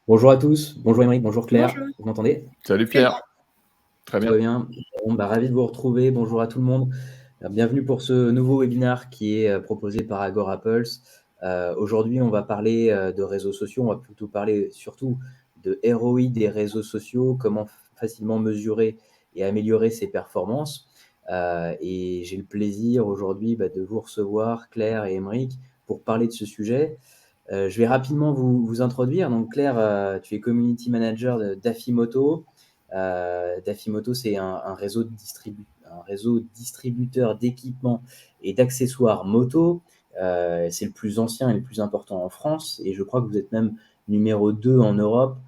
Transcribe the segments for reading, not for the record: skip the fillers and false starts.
Bonjour à tous, bonjour Émeric, bonjour Claire, Bonjour. vous m'entendez? Salut Très bien. Pierre, très Tout bien. va bien? Bon, ravi de vous retrouver, bonjour à tout le monde. Bienvenue pour ce nouveau webinaire qui est proposé par Agorapulse. Aujourd'hui, on va parler de réseaux sociaux, on va plutôt parler surtout de ROI des réseaux sociaux, comment facilement mesurer et améliorer ses performances. Et j'ai le plaisir aujourd'hui de vous recevoir, Claire et Émeric, pour parler de ce sujet. Je vais rapidement vous introduire. Donc Claire, tu es community manager d'Afimoto. D'Afimoto, c'est un réseau distributeur d'équipements et d'accessoires moto. C'est le plus ancien et le plus important en France. Et je crois que vous êtes même numéro 2 en Europe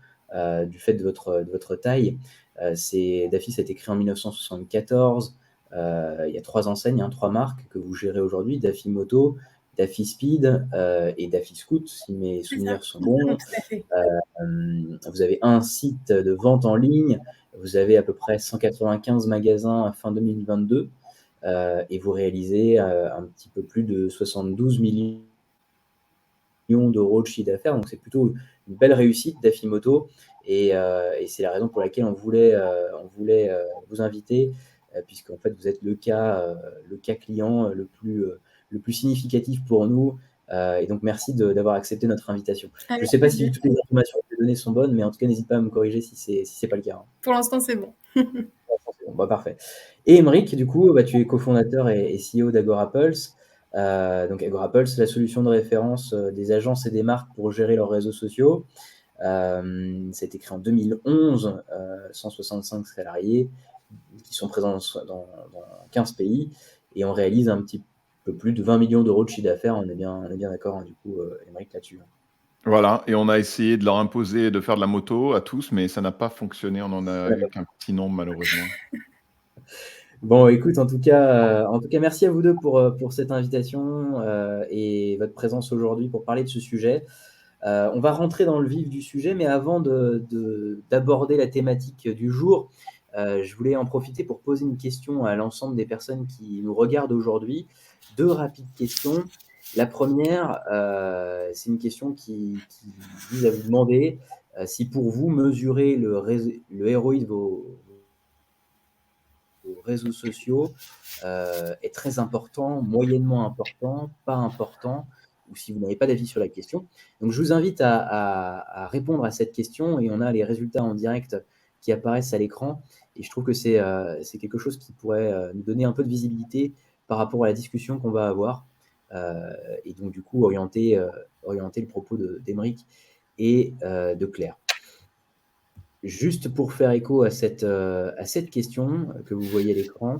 du fait de votre taille. Dafi, ça a été créé en 1974. Il y a 3 enseignes, 3 marques que vous gérez aujourd'hui, Dafimoto, Daffy Speed et Daffy Scoot, si mes C'est ça. souvenirs sont bons. Tout à fait. Vous avez un site de vente en ligne, vous avez à peu près 195 magasins à fin 2022 et vous réalisez un petit peu plus de 72 millions d'euros de chiffre d'affaires. Donc, c'est plutôt une belle réussite d'Afimoto et c'est la raison pour laquelle on voulait vous inviter puisqu'en fait, vous êtes le cas client le plus significatif pour nous. Et donc, merci d'avoir accepté notre invitation. Je ne Avec sais pas si plaisir. toutes les informations que j'ai données sont bonnes, mais en tout cas, n'hésite pas à me corriger si c'est pas le cas. Pour l'instant, c'est bon. Bon, parfait. Et Émeric, du coup, tu es cofondateur et CEO d'Agorapulse. Donc Agorapulse, c'est la solution de référence des agences et des marques pour gérer leurs réseaux sociaux. Ça a été créé en 2011, 165 salariés qui sont présents dans 15 pays et on réalise un petit peu plus de 20 millions d'euros de chiffre d'affaires. On est bien d'accord, du coup, Émeric, là-dessus. Voilà, et on a essayé de leur imposer de faire de la moto à tous, mais ça n'a pas fonctionné, on n'en a eu qu'un petit nombre malheureusement. Bon, écoute, en tout cas, merci à vous deux pour cette invitation et votre présence aujourd'hui pour parler de ce sujet. On va rentrer dans le vif du sujet, mais avant d'aborder la thématique du jour, je voulais en profiter pour poser une question à l'ensemble des personnes qui nous regardent aujourd'hui. 2 rapides questions. La première, c'est une question qui vise à vous demander si pour vous, mesurer le ROI de vos réseaux sociaux est très important, moyennement important, pas important, ou si vous n'avez pas d'avis sur la question. Donc, je vous invite à répondre à cette question et on a les résultats en direct qui apparaissent à l'écran. Et je trouve que c'est quelque chose qui pourrait nous donner un peu de visibilité par rapport à la discussion qu'on va avoir et donc, du coup, orienter le propos d'Émeric et de Claire. Juste pour faire écho à cette question que vous voyez à l'écran,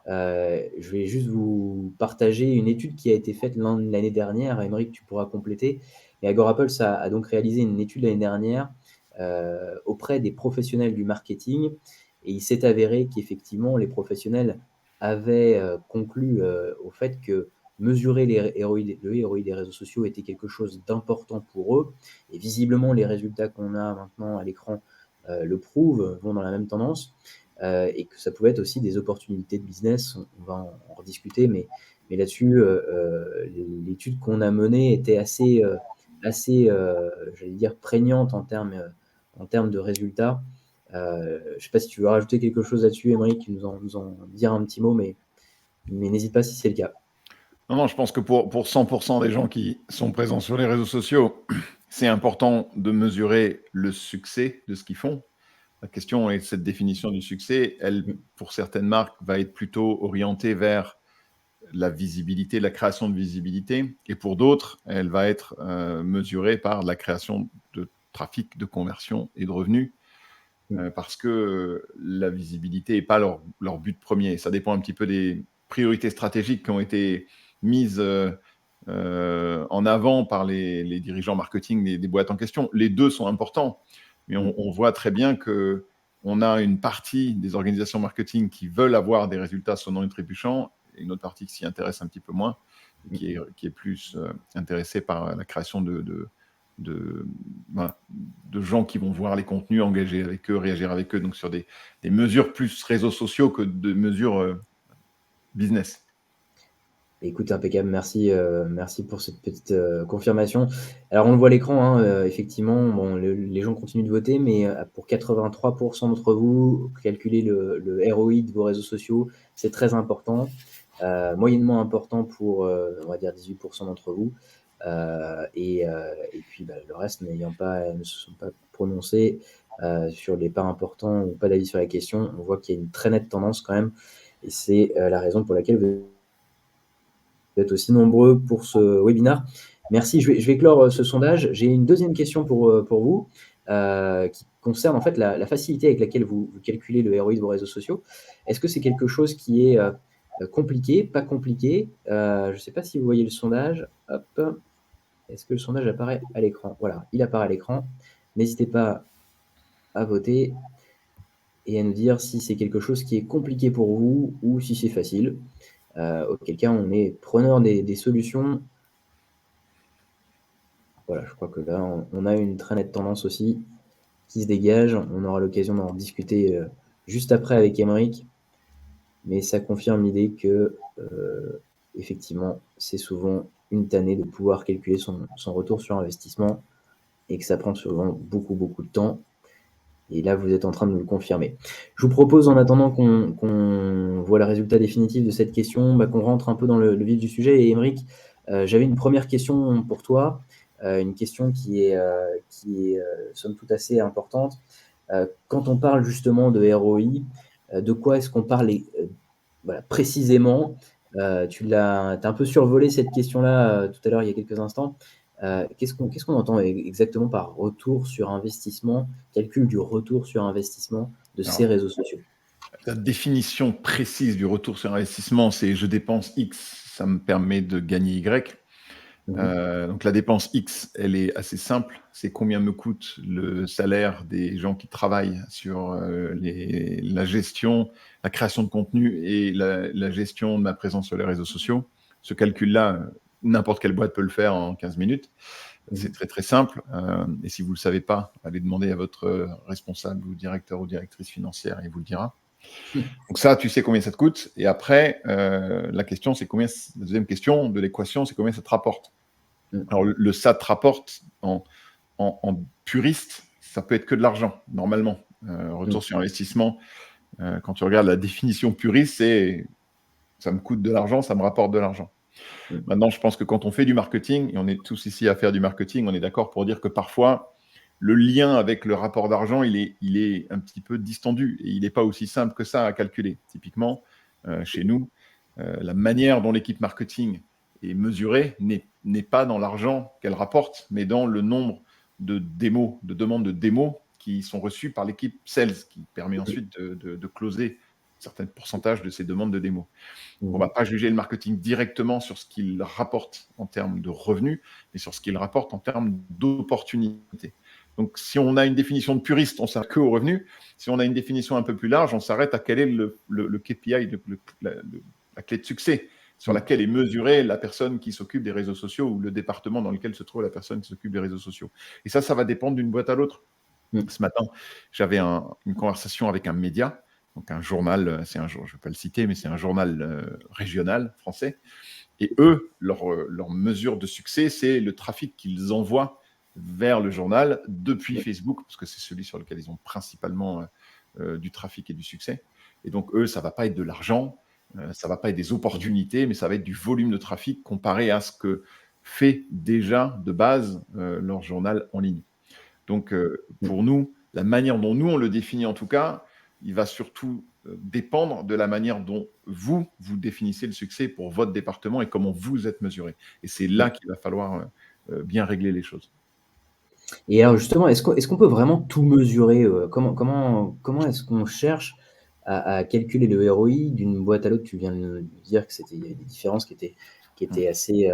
je vais juste vous partager une étude qui a été faite l'année dernière. Émeric, tu pourras compléter. Mais Agorapulse a donc réalisé une étude l'année dernière auprès des professionnels du marketing. Et il s'est avéré qu'effectivement, les professionnels avaient conclu au fait que mesurer le ROI des réseaux sociaux était quelque chose d'important pour eux. Et visiblement, les résultats qu'on a maintenant à l'écran le prouvent, vont dans la même tendance. Et que ça pouvait être aussi des opportunités de business. On va en rediscuter, mais là-dessus, l'étude qu'on a menée était assez, j'allais dire, prégnante en termes de résultats. Je ne sais pas si tu veux rajouter quelque chose là-dessus, Émeric, nous en dire un petit mot, mais n'hésite pas si c'est le cas. Non, je pense que pour 100% des gens qui sont présents sur les réseaux sociaux, c'est important de mesurer le succès de ce qu'ils font. La question est cette définition du succès, elle, pour certaines marques, va être plutôt orientée vers la visibilité, la création de visibilité, et pour d'autres, elle va être mesurée par la création de trafic, de conversion et de revenus, parce que la visibilité n'est pas leur but premier. Ça dépend un petit peu des priorités stratégiques qui ont été mises en avant par les dirigeants marketing des boîtes en question. Les deux sont importants, mais on voit très bien que on a une partie des organisations marketing qui veulent avoir des résultats sonnants et trébuchants, et une autre partie qui s'y intéresse un petit peu moins, qui est plus intéressée par la création voilà, de gens qui vont voir les contenus, engager avec eux, réagir avec eux, donc sur des mesures plus réseaux sociaux que de mesures business. Écoute, impeccable, merci pour cette petite confirmation. Alors, on le voit à l'écran, hein, effectivement, bon, les gens continuent de voter, mais pour 83% d'entre vous, calculer le ROI de vos réseaux sociaux, c'est très important. Moyennement important pour, on va dire, 18% d'entre vous. Et puis, le reste ne se sont pas prononcés sur les pas importants ou pas d'avis sur la question. On voit qu'il y a une très nette tendance quand même. Et c'est la raison pour laquelle vous êtes aussi nombreux pour ce webinaire. Merci. Je vais clore ce sondage. J'ai une deuxième question pour vous qui concerne en fait la facilité avec laquelle vous calculez le ROI de vos réseaux sociaux. Est-ce que c'est quelque chose qui est compliqué, pas compliqué? Je ne sais pas si vous voyez le sondage. Hop. Est-ce que le sondage apparaît à l'écran? Voilà, il apparaît à l'écran. N'hésitez pas à voter et à nous dire si c'est quelque chose qui est compliqué pour vous ou si c'est facile. Auquel cas, on est preneur des solutions. Voilà, je crois que là, on a une très nette tendance aussi qui se dégage. On aura l'occasion d'en discuter juste après avec Émeric, mais ça confirme l'idée que, effectivement, c'est souvent une tannée de pouvoir calculer son retour sur investissement et que ça prend souvent beaucoup, beaucoup de temps. Et là, vous êtes en train de nous le confirmer. Je vous propose, en attendant qu'on voit le résultat définitif de cette question, qu'on rentre un peu dans le vif du sujet. Et Émeric, j'avais une première question pour toi, une question qui est somme toute assez importante. Quand on parle justement de ROI, de quoi est-ce qu'on parle voilà, précisément? Tu as un peu survolé cette question-là tout à l'heure, il y a quelques instants. Qu'est-ce qu'on entend exactement par retour sur investissement, calcul du retour sur investissement de Alors, ces réseaux sociaux? la définition précise du retour sur investissement, c'est je dépense X, ça me permet de gagner Y. Donc la dépense X, elle est assez simple. C'est combien me coûte le salaire des gens qui travaillent sur la gestion, la création de contenu et la gestion de ma présence sur les réseaux sociaux. Ce calcul-là, n'importe quelle boîte peut le faire en 15 minutes. C'est très très simple. Et si vous ne le savez pas, allez demander à votre responsable ou directeur ou directrice financière et il vous le dira. Donc ça, tu sais combien ça te coûte. Et après, la question, c'est combien. La deuxième question de l'équation, c'est combien ça te rapporte. Alors, le ça te rapporte en puriste, ça peut être que de l'argent, normalement. Retour sur investissement, quand tu regardes la définition puriste, c'est ça me coûte de l'argent, ça me rapporte de l'argent. Maintenant, je pense que quand on fait du marketing, et on est tous ici à faire du marketing, on est d'accord pour dire que parfois, le lien avec le rapport d'argent, il est un petit peu distendu et il n'est pas aussi simple que ça à calculer. Typiquement, chez nous, la manière dont l'équipe marketing est mesurée n'est pas dans l'argent qu'elle rapporte, mais dans le nombre de démos, de demandes de démos qui sont reçues par l'équipe sales, qui permet ensuite de closer un certain pourcentage de ces demandes de démos. On ne va pas juger le marketing directement sur ce qu'il rapporte en termes de revenus, mais sur ce qu'il rapporte en termes d'opportunités. Donc, si on a une définition de puriste, on s'arrête que aux revenus. Si on a une définition un peu plus large, on s'arrête à quel est le KPI, la clé de succès sur laquelle est mesurée la personne qui s'occupe des réseaux sociaux ou le département dans lequel se trouve la personne qui s'occupe des réseaux sociaux. Et ça va dépendre d'une boîte à l'autre. Ce matin, j'avais une conversation avec un média, donc un journal, je ne vais pas le citer, mais c'est un journal régional français. Et eux, leur mesure de succès, c'est le trafic qu'ils envoient vers le journal depuis Facebook, parce que c'est celui sur lequel ils ont principalement du trafic et du succès. Et donc, eux, ça ne va pas être de l'argent, ça ne va pas être des opportunités, mais ça va être du volume de trafic comparé à ce que fait déjà de base leur journal en ligne. Donc, pour nous, la manière dont nous, on le définit en tout cas, il va surtout dépendre de la manière dont vous définissez le succès pour votre département et comment vous êtes mesuré. Et c'est là qu'il va falloir bien régler les choses. Et alors justement, est-ce qu'on peut vraiment tout mesurer? Comment est-ce qu'on cherche à calculer le ROI d'une boîte à l'autre? Tu viens de nous dire qu'il y avait des différences qui étaient assez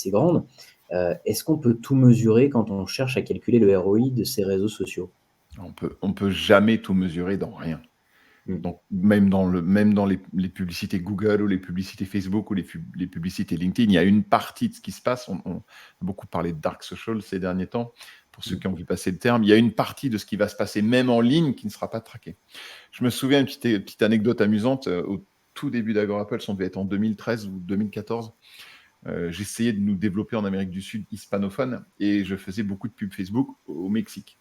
grandes. Est-ce qu'on peut tout mesurer quand on cherche à calculer le ROI de ces réseaux sociaux? On peut jamais tout mesurer dans rien. Donc, même dans les publicités Google ou les publicités Facebook ou les publicités LinkedIn, il y a une partie de ce qui se passe. On a beaucoup parlé de dark social ces derniers temps, pour ceux qui ont vu passer le terme. Il y a une partie de ce qui va se passer même en ligne qui ne sera pas traquée. Je me souviens une petite anecdote amusante. Au tout début d'Agorapulse, on devait être en 2013 ou 2014. J'essayais de nous développer en Amérique du Sud hispanophone et je faisais beaucoup de pubs Facebook au Mexique.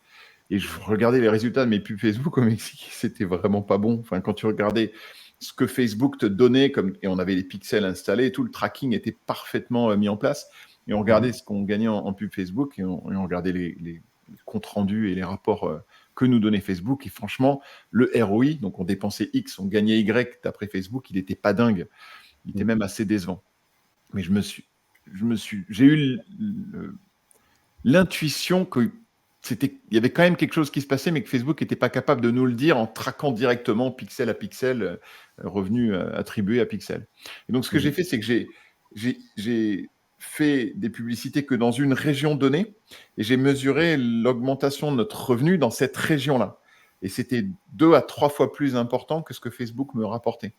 Et je regardais les résultats de mes pubs Facebook au Mexique, c'était vraiment pas bon. Enfin, quand tu regardais ce que Facebook te donnait, et on avait les pixels installés, tout le tracking était parfaitement mis en place. Et on regardait ce qu'on gagnait en pub Facebook et on regardait les comptes rendus et les rapports que nous donnait Facebook. Et franchement, le ROI, donc on dépensait X, on gagnait Y d'après Facebook, il n'était pas dingue. Il était même assez décevant. Mais j'ai eu l'intuition qu'il y avait quand même quelque chose qui se passait, mais que Facebook n'était pas capable de nous le dire en traquant directement pixel à pixel, revenu attribué à pixel. Et donc, ce que j'ai fait, c'est que j'ai fait des publicités que dans une région donnée et j'ai mesuré l'augmentation de notre revenu dans cette région-là. Et c'était 2 à 3 fois plus important que ce que Facebook me rapportait.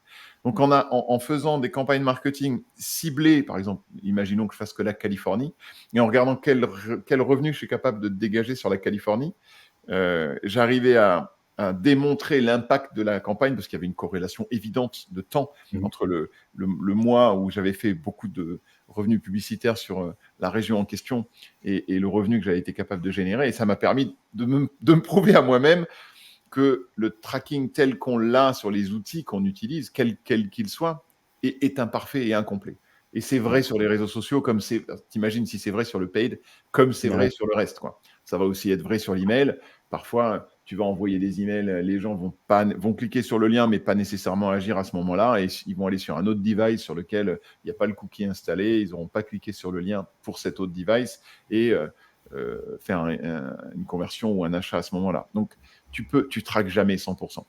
Donc, en faisant des campagnes marketing ciblées, par exemple, imaginons que je fasse que la Californie, et en regardant quel revenu je suis capable de dégager sur la Californie, j'arrivais à démontrer l'impact de la campagne, parce qu'il y avait une corrélation évidente de temps entre le mois où j'avais fait beaucoup de revenus publicitaires sur la région en question et le revenu que j'avais été capable de générer. Et ça m'a permis de me prouver à moi-même que le tracking tel qu'on l'a sur les outils qu'on utilise, quel qu'il soit, est imparfait et incomplet. Et c'est vrai sur les réseaux sociaux, comme t'imagines si c'est vrai sur le paid, comme c'est vrai sur le reste, quoi. Ça va aussi être vrai sur l'email. Parfois, tu vas envoyer des emails, les gens vont cliquer sur le lien, mais pas nécessairement agir à ce moment-là, et ils vont aller sur un autre device sur lequel il n'y a pas le cookie installé, ils n'auront pas cliqué sur le lien pour cet autre device, et faire une conversion ou un achat à ce moment-là. Donc, tu traques jamais 100%.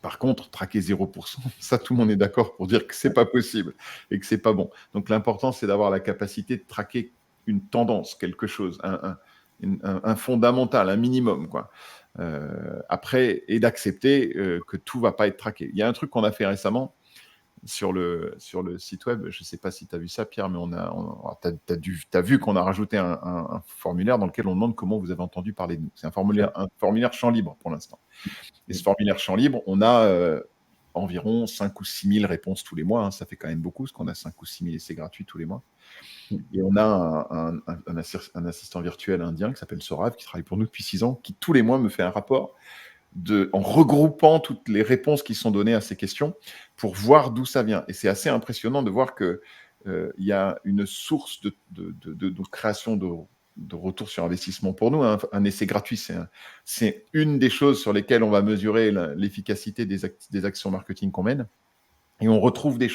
Par contre, traquer 0%, ça, tout le monde est d'accord pour dire que c'est pas possible et que c'est pas bon. Donc, l'important, c'est d'avoir la capacité de traquer une tendance, quelque chose, un fondamental, un minimum, quoi. Après, et d'accepter que tout va pas être traqué. Il y a un truc qu'on a fait récemment sur le site web. Je ne sais pas si tu as vu ça, Pierre, mais tu as vu qu'on a rajouté un formulaire dans lequel on demande comment vous avez entendu parler de nous. C'est un formulaire champ libre pour l'instant. Et ce formulaire champ libre, on a environ 5 ou 6 000 réponses tous les mois. Hein. Ça fait quand même beaucoup, parce qu'on a 5 ou 6 000 essais gratuits tous les mois. Et on a un assistant virtuel indien qui s'appelle Sorav, qui travaille pour nous depuis 6 ans, qui tous les mois me fait un rapport en regroupant toutes les réponses qui sont données à ces questions pour voir d'où ça vient. Et c'est assez impressionnant de voir qu'il y a une source de création de retour sur investissement pour nous. Un essai gratuit, c'est une des choses sur lesquelles on va mesurer l'efficacité des actions marketing qu'on mène. Et on retrouve des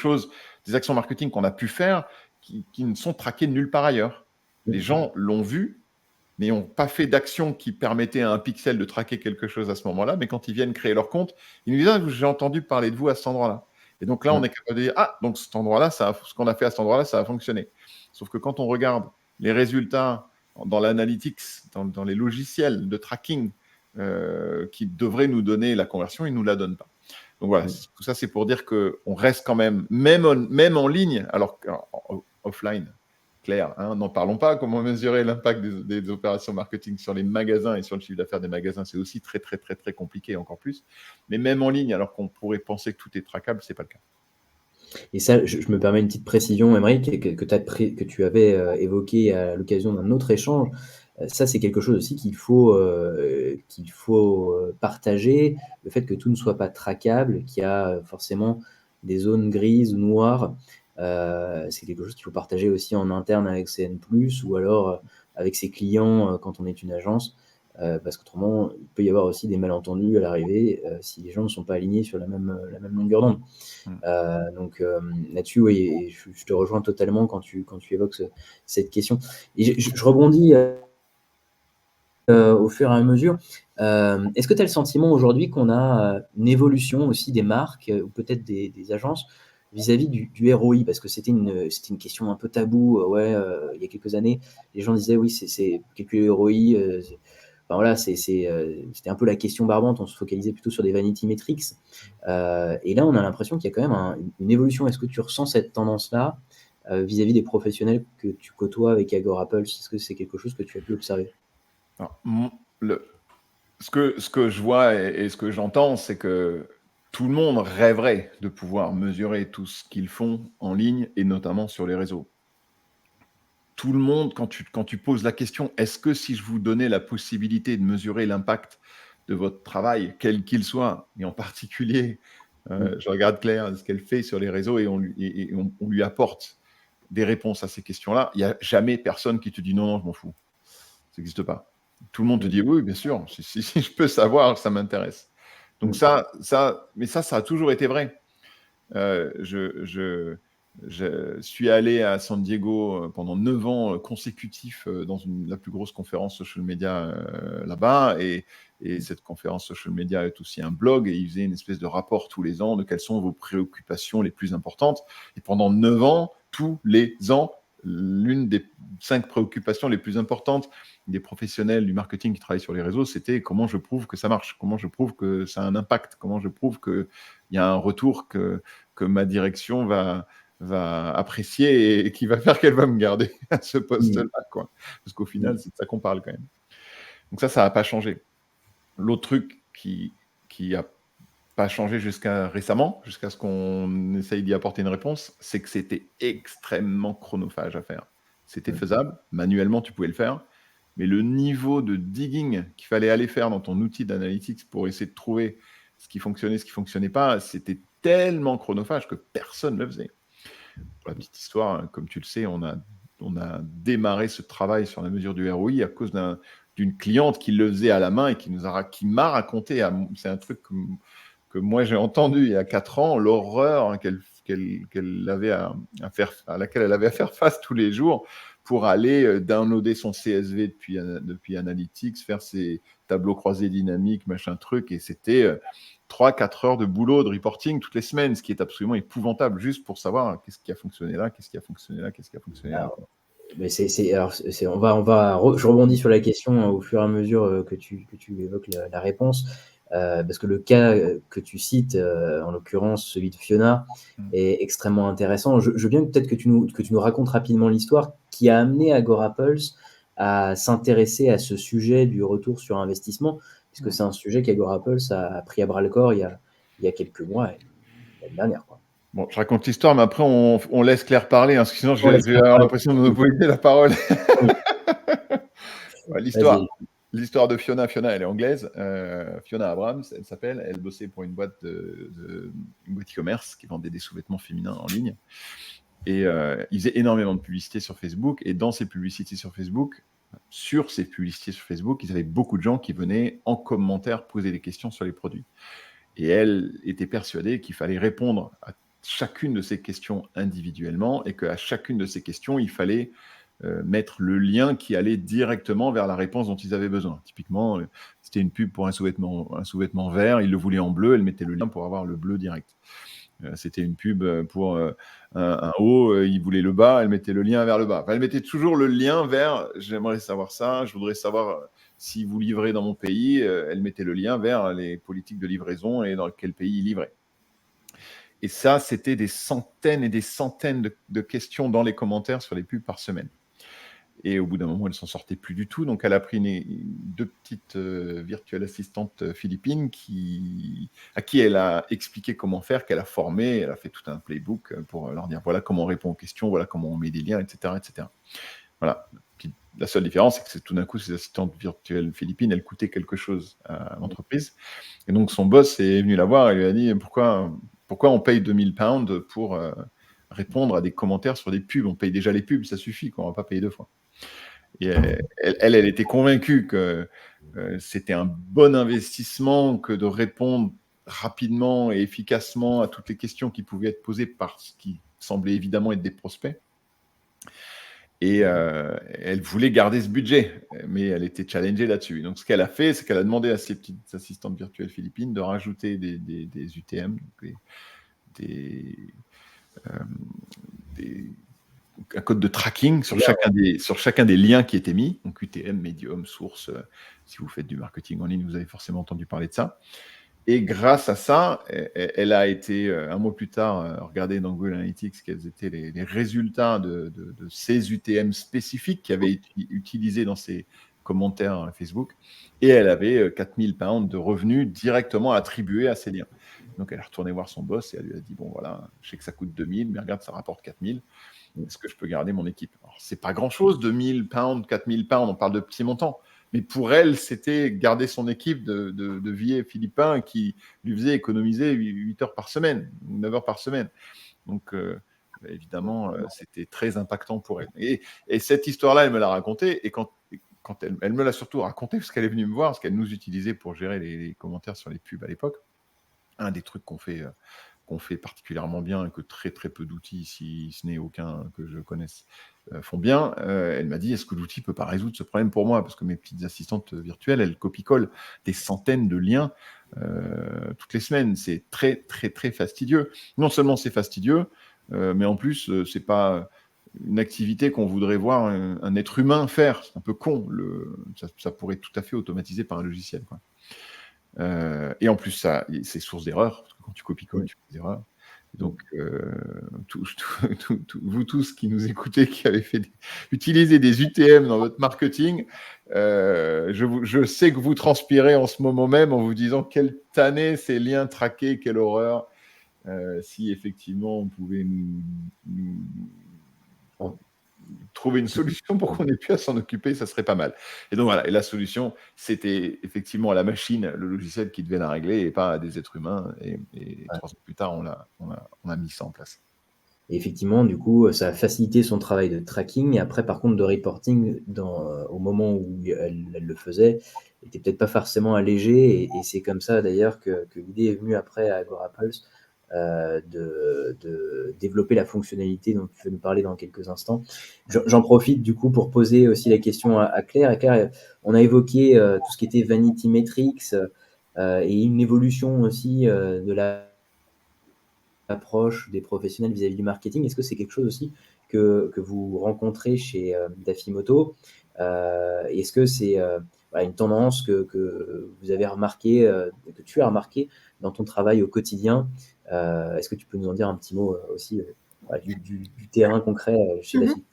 actions marketing qu'on a pu faire qui ne sont traquées nulle part ailleurs. Les gens l'ont vu, mais n'ont pas fait d'action qui permettait à un pixel de traquer quelque chose à ce moment-là. Mais quand ils viennent créer leur compte, ils nous disent « Ah, j'ai entendu parler de vous à cet endroit-là ». Et donc là, on est capable de dire « Ah, donc cet endroit-là, ce qu'on a fait à cet endroit-là, ça a fonctionné ». Sauf que quand on regarde les résultats dans l'analytics, dans les logiciels de tracking qui devraient nous donner la conversion, ils ne nous la donnent pas. Donc voilà, tout ça, c'est pour dire qu'on reste quand même en ligne, alors offline, clair, hein, n'en parlons pas. Comment mesurer l'impact des opérations marketing sur les magasins et sur le chiffre d'affaires des magasins, c'est aussi très, très, très, très compliqué, encore plus. Mais même en ligne, alors qu'on pourrait penser que tout est traquable, ce n'est pas le cas. Et ça, je me permets une petite précision, Aymeric, que tu avais évoqué à l'occasion d'un autre échange. Ça, c'est quelque chose aussi qu'il faut partager, le fait que tout ne soit pas traquable, qu'il y a forcément des zones grises ou noires. C'est quelque chose qu'il faut partager aussi en interne avec CN+, ou alors avec ses clients quand on est une agence, parce qu'autrement, il peut y avoir aussi des malentendus à l'arrivée si les gens ne sont pas alignés sur la même longueur d'onde. Donc là-dessus, oui, je te rejoins totalement quand tu évoques cette question. Et je rebondis au fur et à mesure. Est-ce que tu as le sentiment aujourd'hui qu'on a une évolution aussi des marques ou peut-être des agences vis-à-vis du ROI? Parce que c'était une question un peu taboue. Il y a quelques années, les gens disaient oui, c'est calculer le ROI. Enfin, voilà, c'était un peu la question barbante. On se focalisait plutôt sur des vanity metrics. Et là, on a l'impression qu'il y a quand même une évolution. Est-ce que tu ressens cette tendance-là vis-à-vis des professionnels que tu côtoies avec Agorapulse? Est-ce que c'est quelque chose que tu as pu observer? Alors, ce que je vois et ce que j'entends, c'est que tout le monde rêverait de pouvoir mesurer tout ce qu'ils font en ligne et notamment sur les réseaux. Tout le monde, quand tu poses la question, est-ce que si je vous donnais la possibilité de mesurer l'impact de votre travail, quel qu'il soit, et en particulier, je regarde Claire, ce qu'elle fait sur les réseaux et on lui apporte des réponses à ces questions-là, il n'y a jamais personne qui te dit non, non, je m'en fous. Ça n'existe pas. Tout le monde te dit oui, bien sûr, si je peux savoir, ça m'intéresse. Donc mais ça a toujours été vrai. Je suis allé à San Diego pendant 9 ans consécutifs dans la plus grosse conférence social media là-bas. Et cette conférence social media est aussi un blog. Et ils faisaient une espèce de rapport tous les ans de quelles sont vos préoccupations les plus importantes. Et pendant 9 ans, tous les ans, l'une des 5 préoccupations les plus importantes des professionnels du marketing qui travaillent sur les réseaux, c'était comment je prouve que ça marche, comment je prouve que ça a un impact, comment je prouve qu'il y a un retour que ma direction va apprécier et qui va faire qu'elle va me garder à ce poste-là, quoi. Parce qu'au final, c'est de ça qu'on parle quand même. Donc ça n'a pas changé. L'autre truc qui a pas changé jusqu'à récemment, jusqu'à ce qu'on essaye d'y apporter une réponse, c'est que c'était extrêmement chronophage à faire. C'était faisable, manuellement tu pouvais le faire, mais le niveau de digging qu'il fallait aller faire dans ton outil d'analytics pour essayer de trouver ce qui fonctionnait pas, c'était tellement chronophage que personne ne le faisait. Pour la petite histoire, comme tu le sais, on a démarré ce travail sur la mesure du ROI à cause d'une cliente qui le faisait à la main et qui m'a raconté, c'est un truc que moi j'ai entendu il y a 4 ans, l'horreur qu'elle avait à laquelle elle avait à faire face tous les jours pour aller downloader son CSV depuis Analytics, faire ses tableaux croisés dynamiques, machin truc, et c'était 3-4 heures de boulot, de reporting toutes les semaines, ce qui est absolument épouvantable, juste pour savoir qu'est-ce qui a fonctionné là, qu'est-ce qui a fonctionné là, qu'est-ce qui a fonctionné là. Mais je rebondis sur la question au fur et à mesure que tu évoques la réponse, parce que le cas que tu cites, en l'occurrence celui de Fiona, est extrêmement intéressant. Je veux bien peut-être que tu nous racontes rapidement l'histoire qui a amené Agorapulse à s'intéresser à ce sujet du retour sur investissement, puisque c'est un sujet qu'Agorapulse a pris à bras le corps il y a quelques mois, l'année dernière, quoi. Bon, je raconte l'histoire, mais après, on laisse Claire parler, parce que sinon, je vais avoir l'impression de monopoliser la parole. L'histoire de Fiona, elle est anglaise. Fiona Abrams, elle s'appelle. Elle bossait pour une boîte e-commerce qui vendait des sous-vêtements féminins en ligne. Et ils faisaient énormément de publicité sur Facebook. Et dans ces publicités sur Facebook, ils avaient beaucoup de gens qui venaient en commentaire poser des questions sur les produits. Et elle était persuadée qu'il fallait répondre à chacune de ces questions individuellement et qu'à chacune de ces questions, il fallait mettre le lien qui allait directement vers la réponse dont ils avaient besoin. Typiquement, c'était une pub pour un sous-vêtement vert, ils le voulaient en bleu, elle mettait le lien pour avoir le bleu direct. C'était une pub pour un haut, ils voulaient le bas, elle mettait le lien vers le bas. Enfin, elle mettait toujours le lien vers « j'aimerais savoir ça, je voudrais savoir si vous livrez dans mon pays », elle mettait le lien vers les politiques de livraison et dans quel pays ils livraient. Et ça, c'était des centaines et des centaines de questions dans les commentaires sur les pubs par semaine. Et au bout d'un moment, elle ne s'en sortait plus du tout. Donc, elle a pris deux petites virtuelles assistantes philippines à qui elle a expliqué comment faire, qu'elle a formé. Elle a fait tout un playbook pour leur dire voilà comment on répond aux questions, voilà comment on met des liens, etc. etc. Voilà. La seule différence, c'est que tout d'un coup, ces assistantes virtuelles philippines, elles coûtaient quelque chose à l'entreprise. Et donc, son boss est venu la voir et lui a dit pourquoi on paye 2000 pounds pour répondre à des commentaires sur des pubs? On paye déjà les pubs, ça suffit, quoi, on ne va pas payer 2 fois. Et elle était convaincue que c'était un bon investissement que de répondre rapidement et efficacement à toutes les questions qui pouvaient être posées par ce qui semblait évidemment être des prospects. Et elle voulait garder ce budget, mais elle était challengée là-dessus. Donc, ce qu'elle a fait, c'est qu'elle a demandé à ses petites assistantes virtuelles philippines de rajouter des UTM, un code de tracking sur chacun des liens qui étaient mis. Donc, UTM, Medium, Source. Si vous faites du marketing en ligne, vous avez forcément entendu parler de ça. Et grâce à ça, elle a été, un mois plus tard, regarder dans Google Analytics quels étaient les résultats de ces UTM spécifiques qui avaient été utilisés dans ses commentaires Facebook. Et elle avait 4000 pounds de revenus directement attribués à ces liens. Donc, elle est retournée voir son boss et elle lui a dit, bon, voilà, je sais que ça coûte 2000, mais regarde, ça rapporte 4000. Est-ce que je peux garder mon équipe? Alors, c'est pas grand-chose, 2000 pounds, 4000 pounds, on parle de petits montants. Mais pour elle, c'était garder son équipe de vieux philippins qui lui faisait économiser 8 heures par semaine, ou 9 heures par semaine. Donc, évidemment, c'était très impactant pour elle. Et cette histoire-là, elle me l'a racontée. Et quand elle me l'a surtout racontée, parce qu'elle est venue me voir, parce qu'elle nous utilisait pour gérer les commentaires sur les pubs à l'époque. Un des trucs qu'on fait particulièrement bien et que très très peu d'outils, si ce n'est aucun que je connaisse, font bien. Elle m'a dit, est-ce que l'outil peut pas résoudre ce problème pour moi? Parce que mes petites assistantes virtuelles, elles copie-collent des centaines de liens toutes les semaines. C'est très très très fastidieux. Non seulement c'est fastidieux, mais en plus, c'est pas une activité qu'on voudrait voir un être humain faire. C'est un peu con. Ça pourrait être tout à fait automatisé par un logiciel, quoi. Et en plus, c'est source d'erreur, parce que quand tu copies-colles, tu fais des erreurs. Donc, vous tous qui nous écoutez, qui avez utilisé des UTM dans votre marketing, je sais que vous transpirez en ce moment même en vous disant quelle tannée ces liens traqués, quelle horreur. Si effectivement on pouvait nous trouver une solution pour qu'on ait plus à s'en occuper, ça serait pas mal. Et donc voilà, et la solution, c'était effectivement la machine, le logiciel qui devait la régler et pas des êtres humains. Et 3 ans plus tard, on a mis ça en place. Et effectivement, du coup, ça a facilité son travail de tracking. Et après, par contre, de reporting, au moment où elle le faisait, n'était peut-être pas forcément allégé. Et c'est comme ça, d'ailleurs, que l'idée est venue après à AgoraPulse de développer la fonctionnalité dont tu veux nous parler dans quelques instants. J'en profite, du coup, pour poser aussi la question à Claire. Et Claire, on a évoqué tout ce qui était Vanity Metrics et une évolution aussi de l'approche des professionnels vis-à-vis du marketing. Est-ce que c'est quelque chose aussi que vous rencontrez chez Dafimoto? Est-ce que c'est une tendance que vous avez remarqué, que tu as remarqué dans ton travail au quotidien? Est-ce que tu peux nous en dire un petit mot aussi du terrain concret chez Dafi?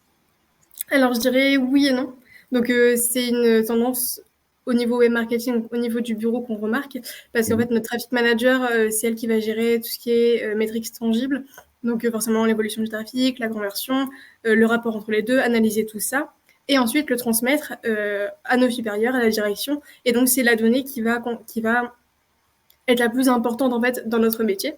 Alors, je dirais oui et non. Donc, c'est une tendance au niveau web marketing, au niveau du bureau qu'on remarque, parce qu'en fait, notre traffic manager, c'est elle qui va gérer tout ce qui est métriques tangibles. Donc, forcément, l'évolution du trafic, la conversion, le rapport entre les deux, analyser tout ça, et ensuite le transmettre à nos supérieurs, à la direction. Et donc, c'est la donnée qui va être la plus importante en fait dans notre métier.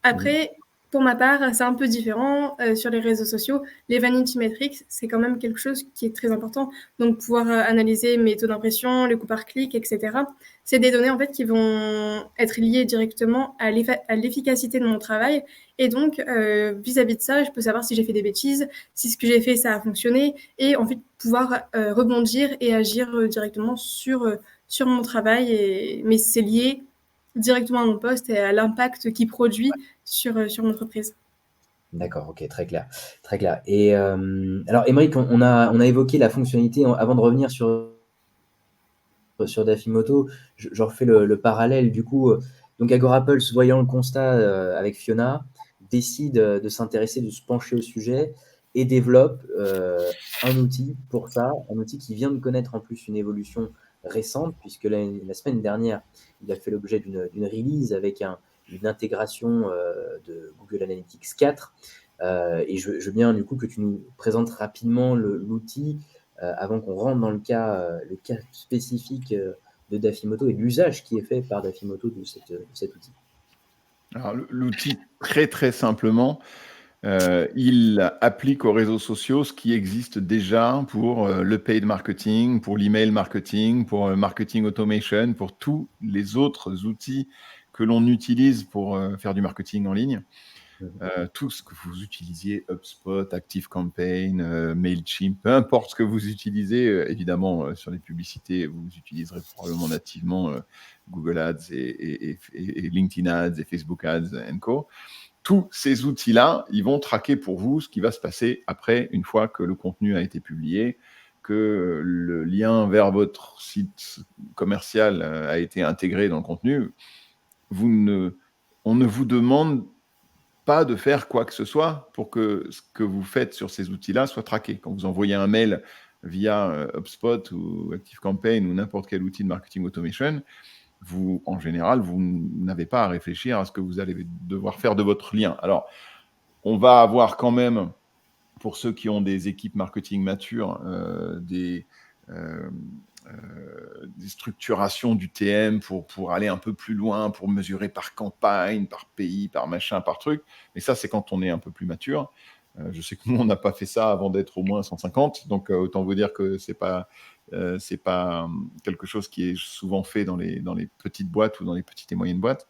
Après, pour ma part, c'est un peu différent sur les réseaux sociaux. Les vanity metrics, c'est quand même quelque chose qui est très important. Donc, pouvoir analyser mes taux d'impression, les coûts par clic, etc. C'est des données en fait qui vont être liées directement à l'efficacité de mon travail. Et donc, vis-à-vis de ça, je peux savoir si j'ai fait des bêtises, si ce que j'ai fait, ça a fonctionné, et en fait pouvoir rebondir et agir directement sur mon travail. Mais c'est lié directement à mon poste et à l'impact qu'il produit sur l'entreprise. D'accord, ok, très clair. Très clair. Et alors, Émeric, on a évoqué la fonctionnalité avant de revenir sur Dafimoto. Je refais le parallèle. Du coup, donc AgoraPulse, voyant le constat avec Fiona, décide de s'intéresser, de se pencher au sujet et développe un outil pour ça, un outil qui vient de connaître en plus une évolution récente, puisque la semaine dernière, il a fait l'objet d'une release avec une intégration de Google Analytics 4. Et je veux bien du coup que tu nous présentes rapidement l'outil avant qu'on rentre dans le cas spécifique de Dafimoto et l'usage qui est fait par Dafimoto de cet outil. Alors, l'outil, très très simplement, il applique aux réseaux sociaux ce qui existe déjà pour le paid marketing, pour l'email marketing, pour marketing automation, pour tous les autres outils que l'on utilise pour faire du marketing en ligne. Tout ce que vous utilisiez, HubSpot, ActiveCampaign, Mailchimp, peu importe ce que vous utilisez, évidemment, sur les publicités, vous utiliserez probablement nativement Google Ads et LinkedIn Ads et Facebook Ads et Co. Tous ces outils-là, ils vont traquer pour vous ce qui va se passer après, une fois que le contenu a été publié, que le lien vers votre site commercial a été intégré dans le contenu. On ne vous demande pas de faire quoi que ce soit pour que ce que vous faites sur ces outils-là soit traqué. Quand vous envoyez un mail via HubSpot ou ActiveCampaign ou n'importe quel outil de marketing automation, vous, en général, vous n'avez pas à réfléchir à ce que vous allez devoir faire de votre lien. Alors, on va avoir quand même, pour ceux qui ont des équipes marketing matures, des structurations du TM pour aller un peu plus loin, pour mesurer par campagne, par pays, par machin, par truc. Mais ça, c'est quand on est un peu plus mature. Je sais que nous, on n'a pas fait ça avant d'être au moins 150. Donc, autant vous dire que c'est pas quelque chose qui est souvent fait dans les petites boîtes ou dans les petites et moyennes boîtes.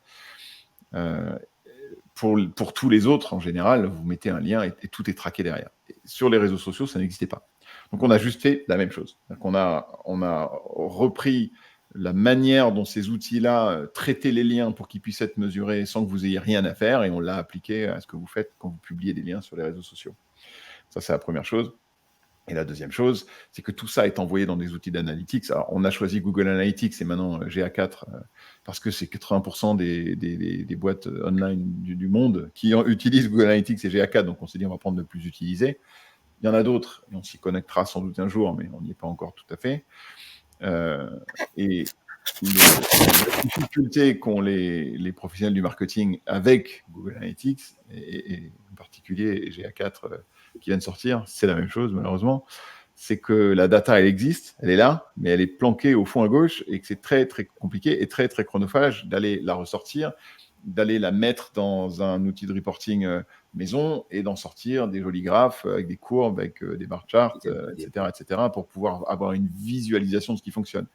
Pour tous les autres, en général, vous mettez un lien et tout est traqué derrière. Et sur les réseaux sociaux, ça n'existait pas. Donc, on a juste fait la même chose. On a repris la manière dont ces outils-là traitaient les liens pour qu'ils puissent être mesurés sans que vous ayez rien à faire, et on l'a appliqué à ce que vous faites quand vous publiez des liens sur les réseaux sociaux. Ça, c'est la première chose. Et la deuxième chose, c'est que tout ça est envoyé dans des outils d'analytics. Alors, on a choisi Google Analytics et maintenant GA4 parce que c'est 80% des boîtes online du monde qui utilisent Google Analytics et GA4, donc on s'est dit on va prendre le plus utilisé. Il y en a d'autres, et on s'y connectera sans doute un jour, mais on n'y est pas encore tout à fait. Et la difficulté qu'ont les professionnels du marketing avec Google Analytics, et en particulier GA4 qui vient de sortir, c'est la même chose malheureusement, c'est que la data, elle existe, elle est là, mais elle est planquée au fond à gauche, et que c'est très très compliqué et très très chronophage d'aller la ressortir, d'aller la mettre dans un outil de reporting maison et d'en sortir des jolis graphes avec des courbes, avec des bar charts, etc., pour pouvoir avoir une visualisation de ce qui fonctionne.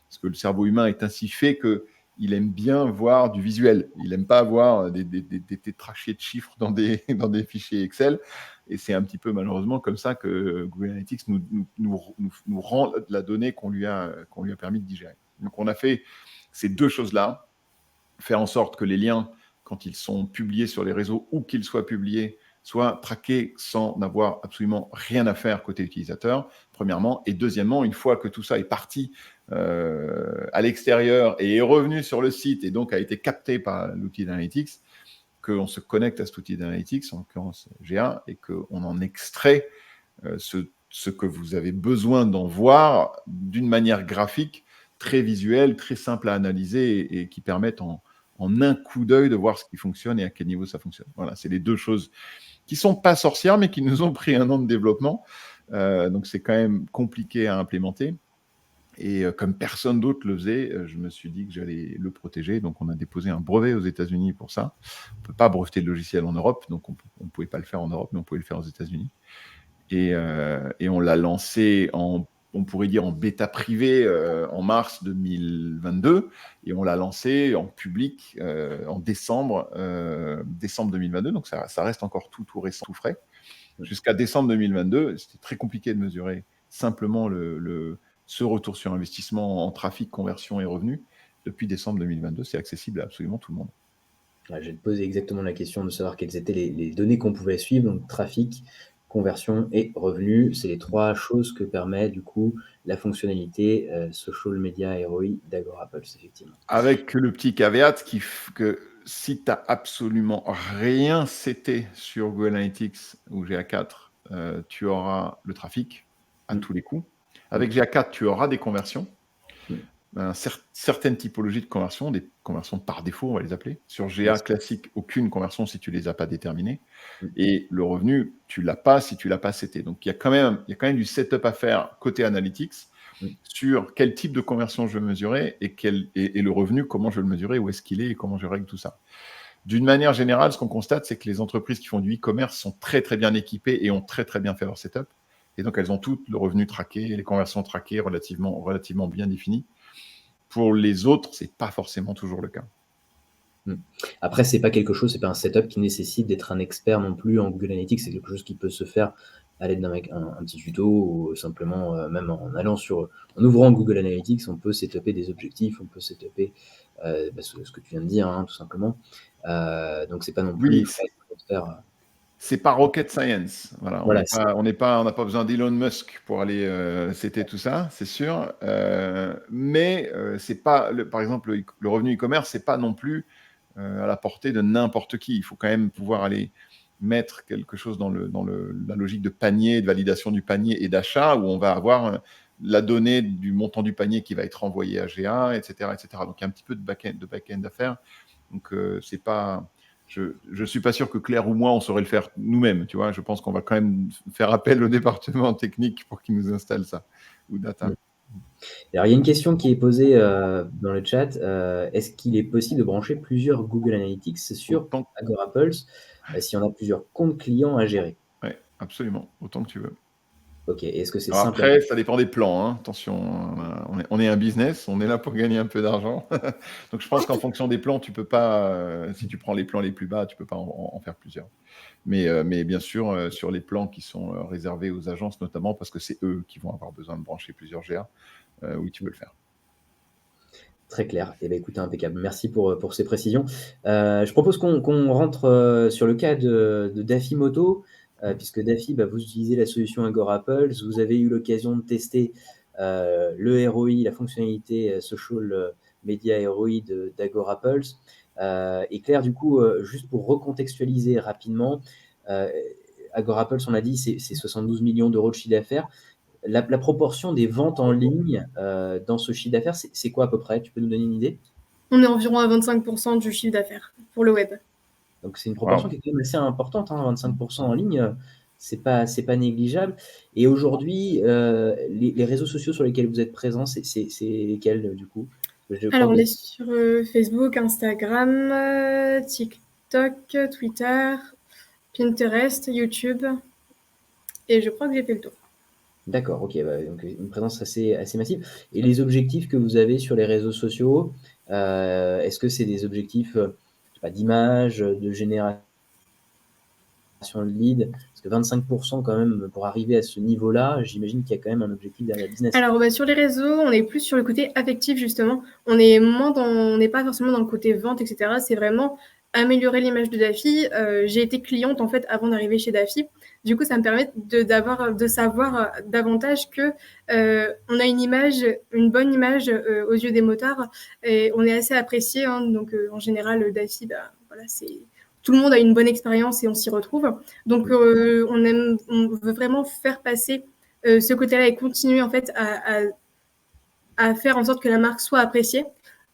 Parce que le cerveau humain est ainsi fait qu'il aime bien voir du visuel. Il n'aime pas avoir des tétrachiers de chiffres dans des fichiers Excel. Et c'est un petit peu malheureusement comme ça que Google Analytics nous rend la donnée qu'on lui a permis de digérer. Donc on a fait ces deux choses-là, faire en sorte que les liens, quand ils sont publiés sur les réseaux ou qu'ils soient publiés, soient traqués sans n'avoir absolument rien à faire côté utilisateur, premièrement. Et deuxièmement, une fois que tout ça est parti à l'extérieur et est revenu sur le site et donc a été capté par l'outil d'analytics, qu'on se connecte à cet outil d'analytics, en l'occurrence GA, et qu'on en extrait ce que vous avez besoin d'en voir d'une manière graphique, très visuelle, très simple à analyser et qui permettent en un coup d'œil de voir ce qui fonctionne et à quel niveau ça fonctionne. Voilà, c'est les deux choses qui ne sont pas sorcières, mais qui nous ont pris un an de développement. Donc, c'est quand même compliqué à implémenter. Et comme personne d'autre le faisait, je me suis dit que j'allais le protéger. Donc, on a déposé un brevet aux États-Unis pour ça. On ne peut pas breveter le logiciel en Europe, donc on ne pouvait pas le faire en Europe, mais on pouvait le faire aux États-Unis. Et on l'a lancé on pourrait dire en bêta privée en mars 2022, et on l'a lancé en public en décembre 2022. Donc, ça reste encore tout récent, tout frais. Jusqu'à décembre 2022, c'était très compliqué de mesurer simplement ce retour sur investissement en trafic, conversion et revenus. Depuis décembre 2022, c'est accessible à absolument tout le monde. Ouais, je vais te poser exactement la question de savoir quelles étaient les données qu'on pouvait suivre. Donc, trafic, conversion et revenus, c'est les trois choses que permet du coup la fonctionnalité Social Media ROI d'Agorapulse, effectivement. Avec le petit caveat que si tu n'as absolument rien seté sur Google Analytics ou GA4, tu auras le trafic à tous les coups. Avec GA4, tu auras des conversions. Certaines typologies de conversion, des conversions par défaut, on va les appeler. Sur GA classique, aucune conversion si tu ne les as pas déterminées. Et le revenu, tu ne l'as pas si tu ne l'as pas seté. Donc, il y a quand même du setup à faire côté analytics sur quel type de conversion je veux mesurer et le revenu, comment je veux le mesurer, où est-ce qu'il est et comment je règle tout ça. D'une manière générale, ce qu'on constate, c'est que les entreprises qui font du e-commerce sont très, très bien équipées et ont très, très bien fait leur setup. Et donc, elles ont toutes le revenu traqué, les conversions traquées relativement bien définies. Pour les autres, ce n'est pas forcément toujours le cas. Après, c'est pas un setup qui nécessite d'être un expert non plus en Google Analytics. C'est quelque chose qui peut se faire à l'aide d'un petit tuto ou simplement même en ouvrant Google Analytics, on peut setuper des objectifs, on peut setuper ce que tu viens de dire, tout simplement. Donc, c'est pas non plus c'est pas rocket science. Voilà. On n'a pas besoin d'Elon Musk pour aller setter tout ça, c'est sûr. Mais c'est pas, par exemple, le revenu e-commerce, c'est pas non plus à la portée de n'importe qui. Il faut quand même pouvoir aller mettre quelque chose dans la logique de panier, de validation du panier et d'achat, où on va avoir la donnée du montant du panier qui va être envoyé à GA, etc., etc. Donc, il y a un petit peu de back-end à faire. Donc, c'est pas... Je suis pas sûr que Claire ou moi, on saurait le faire nous-mêmes, tu vois. Je pense qu'on va quand même faire appel au département technique pour qu'il nous installe ça, ou data. Alors, il y a une question qui est posée dans le chat. Est-ce qu'il est possible de brancher plusieurs Google Analytics sur Autant, Agora Pulse si on a plusieurs comptes clients à gérer? ouais, absolument, autant que tu veux. Ok, est-ce que c'est Alors simple? après, ça dépend des plans, hein. Attention, on est un business, on est là pour gagner un peu d'argent. Donc je pense qu'en fonction des plans, tu peux pas, si tu prends les plans les plus bas, tu peux pas en faire plusieurs. Mais bien sûr, sur les plans qui sont réservés aux agences, notamment parce que c'est eux qui vont avoir besoin de brancher plusieurs GA, oui, tu peux le faire. Très clair. Eh bien, écoutez, impeccable. Merci pour ces précisions. Je propose qu'on rentre sur le cas de Daffy Moto, puisque Daffy, vous utilisez la solution Agora Pulse. Vous avez eu l'occasion de tester le ROI, la fonctionnalité Social Media ROI d'Agora Pulse. Et Claire, du coup, juste pour recontextualiser rapidement, Agora Pulse, on a dit, c'est 72 millions d'euros de chiffre d'affaires. La proportion des ventes en ligne dans ce chiffre d'affaires, c'est quoi à peu près? Tu peux nous donner une idée? On est environ à 25% du chiffre d'affaires pour le web. Donc, c'est une proportion qui est quand même assez importante, 25% en ligne, c'est pas négligeable. Et aujourd'hui, les réseaux sociaux sur lesquels vous êtes présents, c'est lesquels du coup? Alors, on est sur Facebook, Instagram, TikTok, Twitter, Pinterest, YouTube. Et je crois que j'ai fait le tour. D'accord, ok, donc une présence assez massive. Et les objectifs que vous avez sur les réseaux sociaux, est-ce que c'est des objectifs d'image, de génération de lead? Parce que 25% quand même, pour arriver à ce niveau-là, j'imagine qu'il y a quand même un objectif derrière le business. Alors, sur les réseaux, on est plus sur le côté affectif, justement. On n'est pas forcément dans le côté vente, etc. C'est vraiment améliorer l'image de Daffy. J'ai été cliente, en fait, avant d'arriver chez Daffy. Du coup, ça me permet de savoir davantage que on a une bonne image aux yeux des motards, et on est assez apprécié. Donc, en général, Daffy, voilà, tout le monde a une bonne expérience et on s'y retrouve. Donc, on veut vraiment faire passer ce côté-là et continuer en fait à faire en sorte que la marque soit appréciée.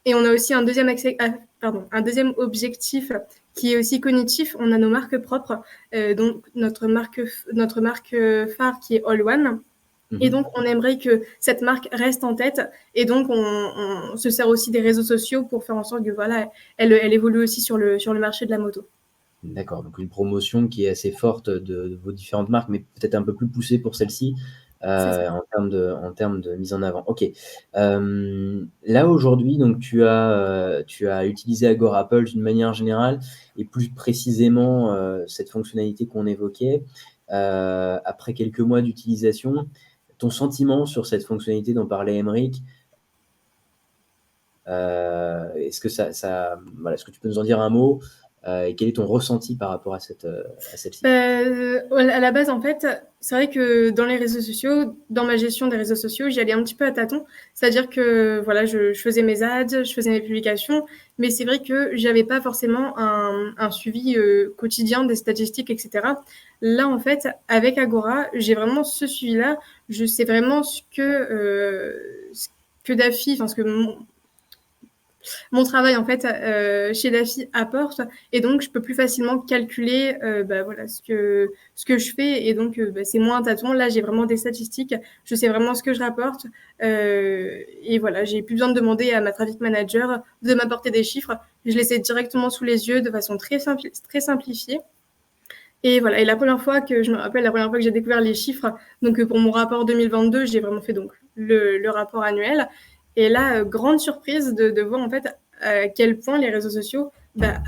Et on a aussi un deuxième objectif qui est aussi cognitif. On a nos marques propres, donc notre marque phare qui est All One. Et donc, on aimerait que cette marque reste en tête. Et donc, on se sert aussi des réseaux sociaux pour faire en sorte que voilà, elle évolue aussi sur le marché de la moto. D'accord, donc une promotion qui est assez forte de vos différentes marques, mais peut-être un peu plus poussée pour celle-ci en termes de mise en avant. Ok. Là aujourd'hui, donc tu as utilisé Agora Pulse d'une manière générale et plus précisément cette fonctionnalité qu'on évoquait. Après quelques mois d'utilisation, ton sentiment sur cette fonctionnalité dont parlait Émeric, est-ce que voilà, est-ce que tu peux nous en dire un mot? Et quel est ton ressenti par rapport à celle-ci? À la base, en fait, c'est vrai que dans les réseaux sociaux, dans ma gestion des réseaux sociaux, j'y allais un petit peu à tâtons. C'est-à-dire que voilà, je faisais mes ads, je faisais mes publications, mais c'est vrai que j'avais pas forcément un suivi quotidien des statistiques, etc. Là, en fait, avec Agora, j'ai vraiment ce suivi-là. Je sais vraiment ce que Daffy, enfin ce que mon travail en fait chez Daffy apporte, et donc je peux plus facilement calculer voilà ce que je fais, et donc c'est moins un tâton. Là, j'ai vraiment des statistiques, je sais vraiment ce que je rapporte, et voilà, j'ai plus besoin de demander à ma traffic manager de m'apporter des chiffres. Je les sais directement sous les yeux de façon très simplifiée. Et voilà, et la première fois que j'ai découvert les chiffres, donc pour mon rapport 2022, j'ai vraiment fait donc le rapport annuel. Et là, grande surprise de voir en fait à quel point les réseaux sociaux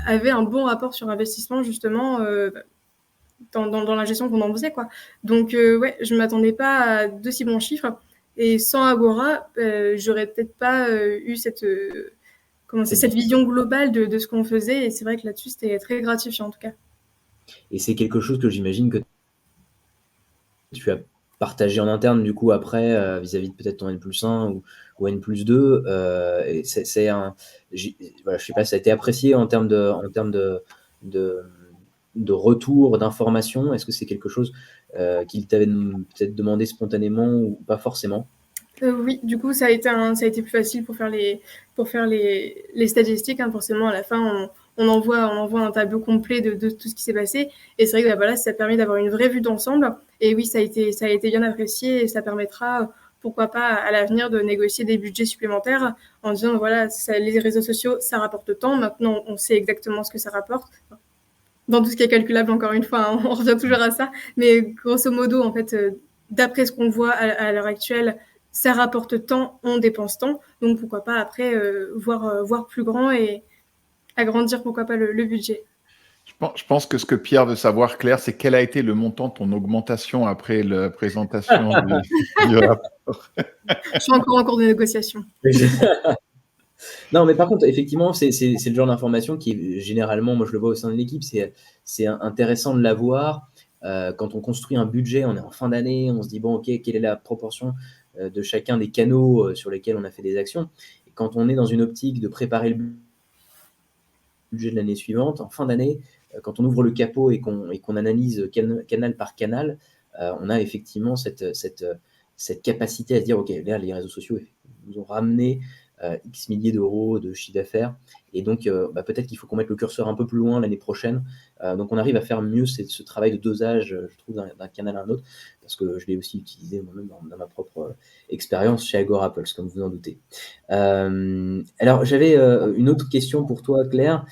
avaient un bon rapport sur investissement, justement dans la gestion qu'on en faisait, quoi. Donc ouais, je m'attendais pas à de si bons chiffres. Et sans Agora, j'aurais peut-être pas eu cette vision globale de ce qu'on faisait. Et c'est vrai que là-dessus, c'était très gratifiant en tout cas. Et c'est quelque chose que j'imagine que tu as partagé en interne, du coup, après, vis-à-vis de peut-être ton N+1 ou N+2. Et voilà, je sais pas, ça a été apprécié en termes de retour, d'information. Est-ce que c'est quelque chose qu'il t'avait peut-être demandé spontanément ou pas forcément? Oui, du coup, ça a été plus facile pour faire les statistiques. Hein. Forcément, à la fin, on envoie un tableau complet de tout ce qui s'est passé. Et c'est vrai que voilà, ça permet d'avoir une vraie vue d'ensemble. Et oui, ça a été bien apprécié et ça permettra, pourquoi pas, à l'avenir de négocier des budgets supplémentaires en disant, voilà, les réseaux sociaux, ça rapporte tant. Maintenant, on sait exactement ce que ça rapporte. Dans tout ce qui est calculable, encore une fois, hein, on revient toujours à ça. Mais grosso modo, en fait, d'après ce qu'on voit à l'heure actuelle, ça rapporte tant, on dépense tant. Donc pourquoi pas après voir plus grand et agrandir, pourquoi pas, le budget. Je pense que ce que Pierre veut savoir, Claire, c'est quel a été le montant de ton augmentation après la présentation du rapport. Je suis encore en cours de négociation. Non, mais par contre, effectivement, c'est le genre d'information qui, généralement, moi je le vois au sein de l'équipe, c'est intéressant de l'avoir. Quand on construit un budget, on est en fin d'année, on se dit, bon, ok, quelle est la proportion de chacun des canaux sur lesquels on a fait des actions. Et quand on est dans une optique de préparer le budget de l'année suivante, en fin d'année, quand on ouvre le capot et qu'on analyse canal par canal, on a effectivement cette capacité à se dire, ok, là, les réseaux sociaux nous ont ramené X milliers d'euros de chiffre d'affaires. Et donc, peut-être qu'il faut qu'on mette le curseur un peu plus loin l'année prochaine. Donc, on arrive à faire mieux ce travail de dosage, je trouve, d'un canal à un autre, parce que je l'ai aussi utilisé moi-même dans ma propre expérience chez AgoraPulse, comme vous en doutez. Alors, j'avais une autre question pour toi, Claire.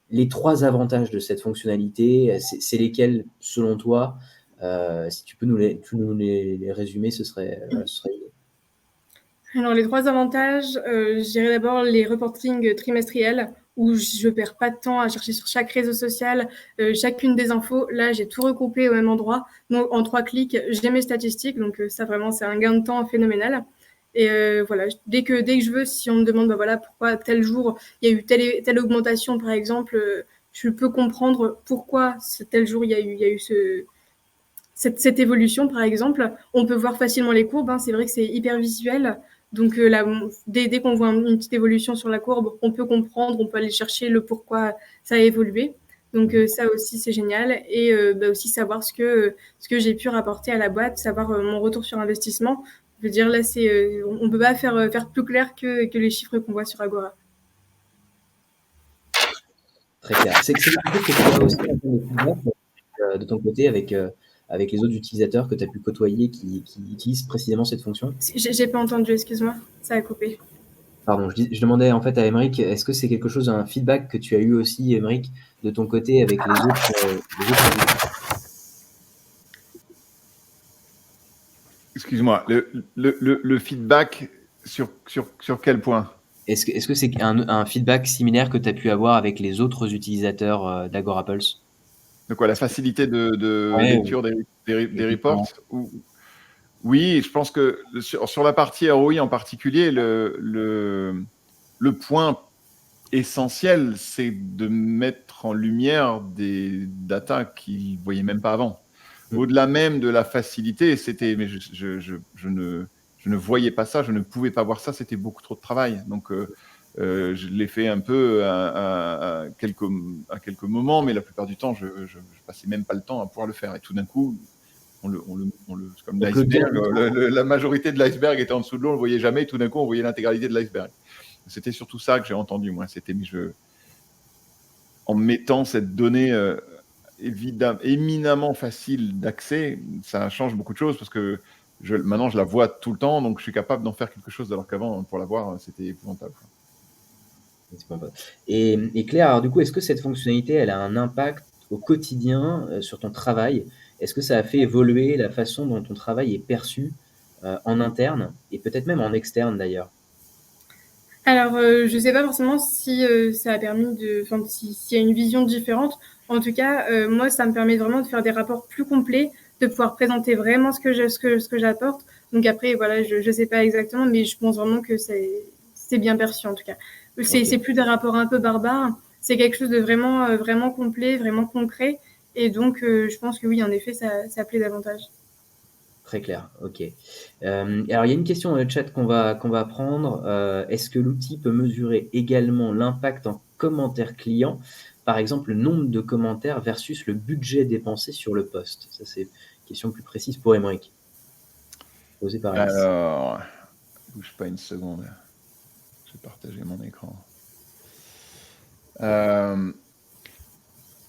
Les 3 avantages de cette fonctionnalité, c'est lesquels, selon toi? Si tu peux nous les résumer, ce serait Alors, les 3 avantages, je dirais d'abord les reportings trimestriels où je perds pas de temps à chercher sur chaque réseau social chacune des infos. Là, j'ai tout regroupé au même endroit. Donc, en 3 clics, j'ai mes statistiques. Donc, ça, vraiment, c'est un gain de temps phénoménal. Et voilà, dès que je veux, si on me demande, voilà, pourquoi tel jour, il y a eu telle augmentation, par exemple, je peux comprendre pourquoi tel jour, il y a eu cette évolution, par exemple. On peut voir facilement les courbes. Hein. C'est vrai que c'est hyper visuel. Donc, là, dès qu'on voit une petite évolution sur la courbe, on peut comprendre, on peut aller chercher le pourquoi ça a évolué. Donc, ça aussi, c'est génial. Et aussi savoir ce que j'ai pu rapporter à la boîte, savoir mon retour sur investissement. Je veux dire, là, on ne peut pas faire plus clair que les chiffres qu'on voit sur Agora. très clair. C'est quelque chose que tu as aussi de ton côté avec les autres utilisateurs que tu as pu côtoyer qui utilisent précisément cette fonction? J'ai pas entendu, excuse-moi, ça a coupé. Pardon, je demandais en fait à Aymeric, est-ce que c'est quelque chose, un feedback que tu as eu aussi, Aymeric, de ton côté avec les autres Excuse-moi, le feedback sur quel point? Est-ce que c'est un feedback similaire que tu as pu avoir avec les autres utilisateurs d'AgoraPulse? De quoi? La facilité de Ouais, lecture des reports? Oui, je pense que sur la partie ROI en particulier, le point essentiel, c'est de mettre en lumière des datas qu'ils ne voyaient même pas avant. Au-delà même de la facilité, mais je ne voyais pas ça, je ne pouvais pas voir ça, c'était beaucoup trop de travail. Donc, je l'ai fait un peu à quelques moments, mais la plupart du temps, je passais même pas le temps à pouvoir le faire. Et tout d'un coup, c'est comme l'iceberg. La majorité de l'iceberg était en dessous de l'eau, on ne le voyait jamais. Et tout d'un coup, on voyait l'intégralité de l'iceberg. C'était surtout ça que j'ai entendu, moi. C'était en mettant cette donnée éminemment facile d'accès, ça change beaucoup de choses parce que maintenant, je la vois tout le temps, donc je suis capable d'en faire quelque chose, alors qu'avant, pour la voir, c'était épouvantable. Et Claire, alors du coup, est-ce que cette fonctionnalité, elle a un impact au quotidien sur ton travail? Est-ce que ça a fait évoluer la façon dont ton travail est perçu en interne et peut-être même en externe d'ailleurs? Alors, je ne sais pas forcément si ça a permis s'il y a une vision différente. En tout cas, moi, ça me permet vraiment de faire des rapports plus complets, de pouvoir présenter vraiment ce que j'apporte. Donc après, voilà, je ne sais pas exactement, mais je pense vraiment que c'est bien perçu en tout cas. C'est plus des rapports un peu barbares. C'est quelque chose de vraiment, vraiment complet, vraiment concret. Et donc, je pense que oui, en effet, ça plaît davantage. Très clair, ok. Alors, il y a une question dans le chat qu'on va prendre. Est-ce que l'outil peut mesurer également l'impact en commentaires clients, par exemple le nombre de commentaires versus le budget dépensé sur le post? Ça, c'est une question plus précise pour Aymeric. posée par Alice. Alors, bouge pas une seconde. Je vais partager mon écran.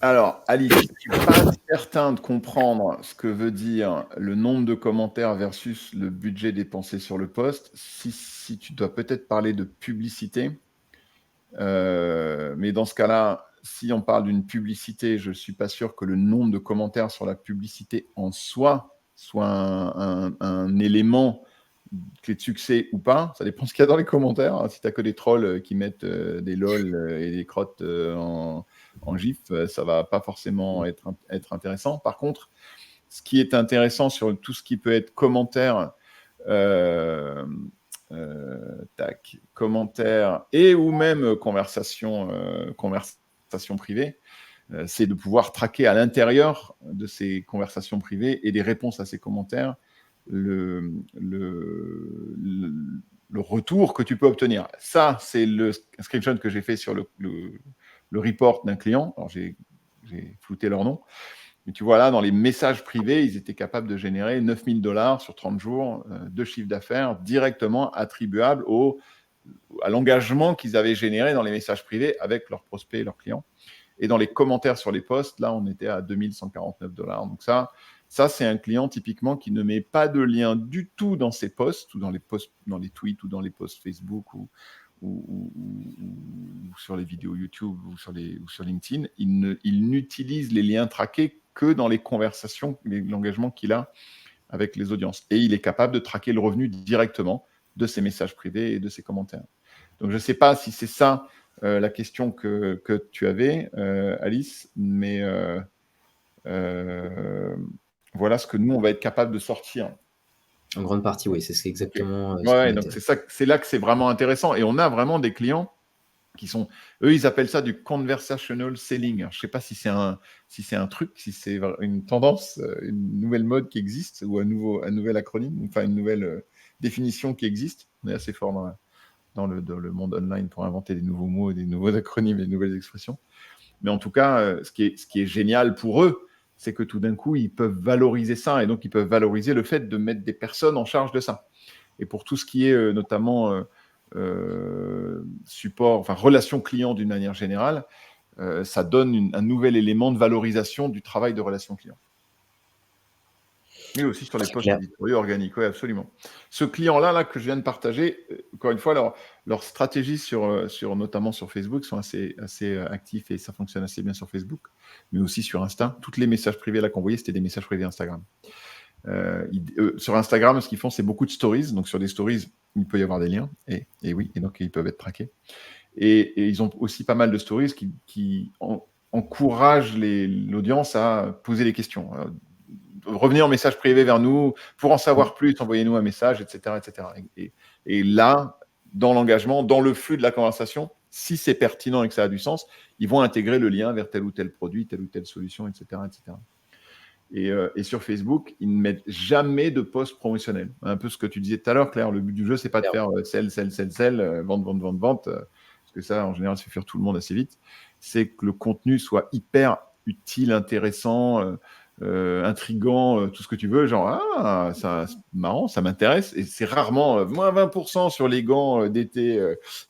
Alors, Alice, je ne suis pas certain de comprendre ce que veut dire le nombre de commentaires versus le budget dépensé sur le post. Si tu dois peut-être parler de publicité, mais dans ce cas-là, si on parle d'une publicité, je ne suis pas sûr que le nombre de commentaires sur la publicité en soi soit un élément clé de succès ou pas. Ça dépend ce qu'il y a dans les commentaires. Hein. Si tu n'as que des trolls qui mettent des lol et des crottes en gif, ça va pas forcément être intéressant. Par contre, ce qui est intéressant sur tout ce qui peut être commentaire, commentaires et ou même conversation privée, c'est de pouvoir traquer à l'intérieur de ces conversations privées et des réponses à ces commentaires le retour que tu peux obtenir. Ça, c'est le screenshot que j'ai fait sur le report d'un client. Alors, j'ai flouté leur nom. Mais tu vois là, dans les messages privés, ils étaient capables de générer $9 000 sur 30 jours de chiffre d'affaires directement attribuable à l'engagement qu'ils avaient généré dans les messages privés avec leurs prospects et leurs clients. Et dans les commentaires sur les posts, là, on était à $2149. Donc ça, c'est un client typiquement qui ne met pas de lien du tout dans ses posts ou dans les posts, dans les tweets ou dans les posts Facebook ou sur les vidéos YouTube ou sur LinkedIn. Il n'utilise les liens traqués que dans les conversations, l'engagement qu'il a avec les audiences. Et il est capable de traquer le revenu directement de ses messages privés et de ses commentaires. Donc, je ne sais pas si c'est ça la question que tu avais, Alice, mais voilà ce que nous, on va être capable de sortir. En grande partie, oui, c'est exactement. Okay. Ouais, donc c'est là que c'est vraiment intéressant. Et on a vraiment des clients qui sont, eux, ils appellent ça du conversational selling. Alors, je ne sais pas si c'est un truc, si c'est une tendance, une nouvelle mode qui existe ou un nouvel acronyme, enfin une nouvelle définition qui existe. On est assez fort dans le monde online pour inventer des nouveaux mots, des nouveaux acronymes, des nouvelles expressions. Mais en tout cas, ce qui est génial pour eux, c'est que tout d'un coup, ils peuvent valoriser ça et donc ils peuvent valoriser le fait de mettre des personnes en charge de ça. Et pour tout ce qui est notamment support, enfin relation client d'une manière générale, ça donne un nouvel élément de valorisation du travail de relation client. Et aussi sur les posts éditoriaux organiques, oui, absolument. Ce client-là que je viens de partager, encore une fois, leur stratégie notamment sur Facebook sont assez actifs et ça fonctionne assez bien sur Facebook, mais aussi sur Insta. Tous les messages privés là qu'on voyait, c'était des messages privés Instagram. Sur Instagram, ce qu'ils font, c'est beaucoup de stories. Donc sur des stories, il peut y avoir des liens, et oui, et donc ils peuvent être traqués. Et ils ont aussi pas mal de stories qui encouragent l'audience à poser des questions. Revenez en message privé vers nous, pour en savoir plus, envoyez-nous un message, etc. etc. Et là, dans l'engagement, dans le flux de la conversation, si c'est pertinent et que ça a du sens, ils vont intégrer le lien vers tel ou tel produit, telle ou telle solution, etc. etc. Et sur Facebook, ils ne mettent jamais de post promotionnel. Un peu ce que tu disais tout à l'heure, Claire, le but du jeu, c'est pas de faire sell, vente, parce que ça, en général, ça fait fuir tout le monde assez vite. C'est que le contenu soit hyper utile, intéressant, intriguant, tout ce que tu veux, genre ça c'est marrant, ça m'intéresse, et c'est rarement moins 20% sur les gants d'été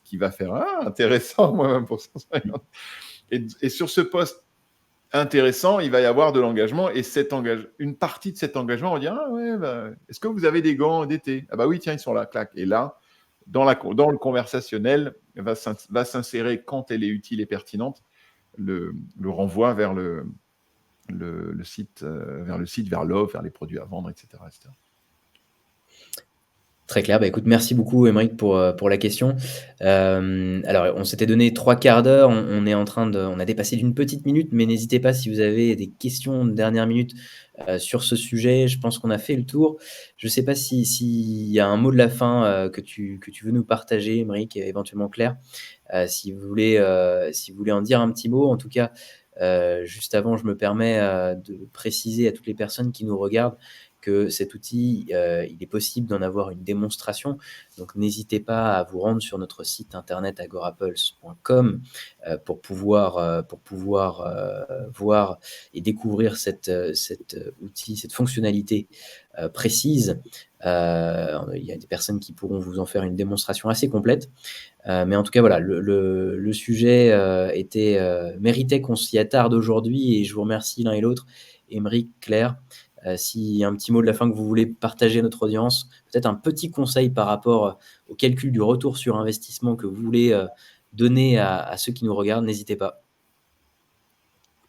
qui va faire intéressant, moins 20%. Et sur ce post intéressant, il va y avoir de l'engagement, et une partie de cet engagement, on va dire est-ce que vous avez des gants d'été? Ah bah oui, tiens, ils sont là, clac. Et là, dans le conversationnel, va s'insérer, quand elle est utile et pertinente, le renvoi vers le site, vers l'offre, vers les produits à vendre, etc. etc. Très clair. Bah, écoute, merci beaucoup, Aymeric, pour la question. Alors, on s'était donné 3 quarts d'heure. On a dépassé d'une petite minute, mais n'hésitez pas si vous avez des questions de dernière minute sur ce sujet. Je pense qu'on a fait le tour. Je ne sais pas s'il y a un mot de la fin que tu veux nous partager, Aymeric, et éventuellement Claire. Si vous voulez en dire un petit mot, en tout cas, juste avant, je me permets de préciser à toutes les personnes qui nous regardent que cet outil, il est possible d'en avoir une démonstration. Donc, n'hésitez pas à vous rendre sur notre site internet agorapulse.com pour pouvoir voir et découvrir cet outil, cette fonctionnalité précise. Il y a des personnes qui pourront vous en faire une démonstration assez complète. Mais en tout cas, voilà, le sujet méritait qu'on s'y attarde aujourd'hui, et je vous remercie l'un et l'autre, Aymeric, Claire. S'il y a un petit mot de la fin que vous voulez partager à notre audience, peut-être un petit conseil par rapport au calcul du retour sur investissement que vous voulez donner à ceux qui nous regardent, n'hésitez pas.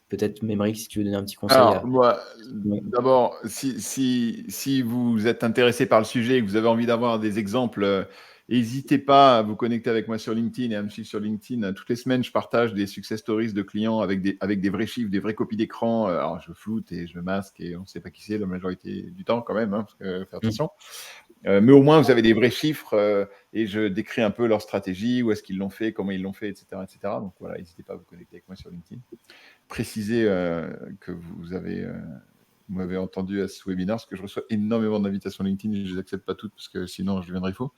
Peut-être, Aymeric, si tu veux donner un petit conseil. Alors, moi, d'abord, si vous êtes intéressé par le sujet et que vous avez envie d'avoir des exemples, n'hésitez pas à vous connecter avec moi sur LinkedIn et à me suivre sur LinkedIn. Toutes les semaines, je partage des success stories de clients avec des vrais chiffres, des vraies copies d'écran. Alors, je floute et je masque et on ne sait pas qui c'est la majorité du temps quand même, parce que faire attention. Mais au moins, vous avez des vrais chiffres et je décris un peu leur stratégie, où est-ce qu'ils l'ont fait, comment ils l'ont fait, etc., etc. Donc voilà, n'hésitez pas à vous connecter avec moi sur LinkedIn. Préciser que vous m'avez entendu à ce webinaire, parce que je reçois énormément d'invitations LinkedIn et je ne les accepte pas toutes parce que sinon je deviendrai faux.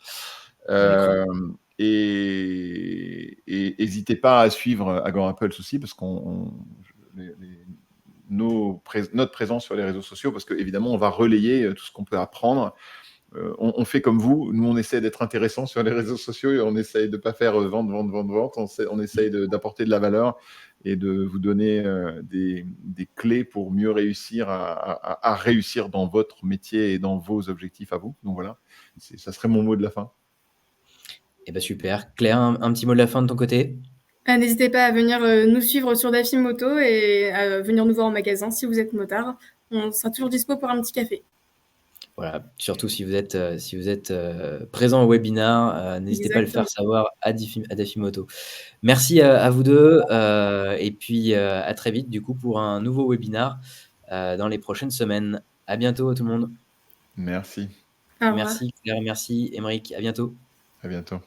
Et n'hésitez pas à suivre Agorapulse aussi, parce notre présence sur les réseaux sociaux, parce qu'évidemment, on va relayer tout ce qu'on peut apprendre. On fait comme vous. Nous, on essaie d'être intéressant sur les réseaux sociaux et on essaie de ne pas faire vente. On essaie d'apporter de la valeur et de vous donner des clés pour mieux réussir à réussir dans votre métier et dans vos objectifs à vous. Donc voilà, ça serait mon mot de la fin. Eh ben super. Claire, un petit mot de la fin de ton côté? N'hésitez pas à venir nous suivre sur Dafimoto et à venir nous voir en magasin si vous êtes motard. On sera toujours dispo pour un petit café. Voilà, surtout si vous êtes présent au webinaire, n'hésitez pas à le faire savoir à Dafimoto. Merci à vous deux, et puis à très vite du coup pour un nouveau webinaire dans les prochaines semaines. À bientôt tout le monde. Merci. Au revoir. Merci Claire, merci Aymeric, à bientôt. À bientôt.